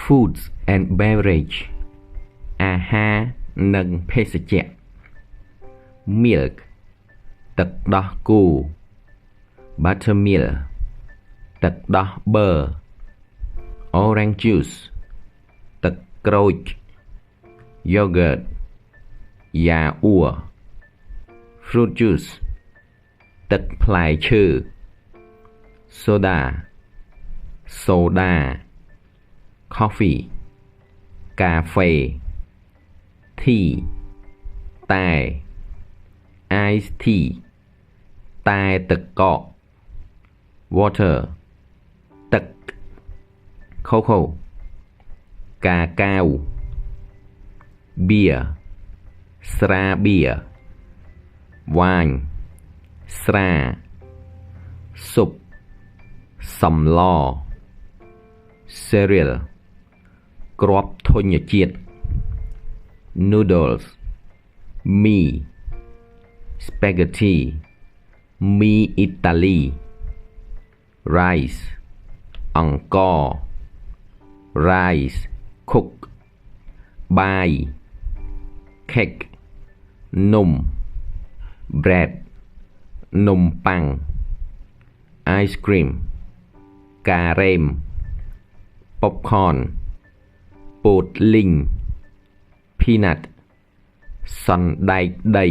Foods and beverage អាហារនិងភេសជ្ជៈ Milk ទឹកដោះគោ Buttermilk ទឹកដោះប៊ឺ Orange juice ទឹកក្រូច Yogurt យ៉ាអ៊ូ Fruit juice ទឹកផ្លែឈើ Soda សូដា Coffee កាហ្វេ Tea តែ Ice tea តែទឹកកក Water ទឹក Cocoa កាកាវ Beer ស្រាបៀរ Wine ស្រា ស៊ុប សម្ល Cereal គ្រាប់ធញ្ញជាតិ Noodles មី Spaghetti មីអ៊ីតាលី Rice អង្ករ Rice cook បាយ Cake នំ Bread នំប៉័ង Ice cream ការ៉េម Popcorn ពោតលីង Peanut សណ្ដែកដី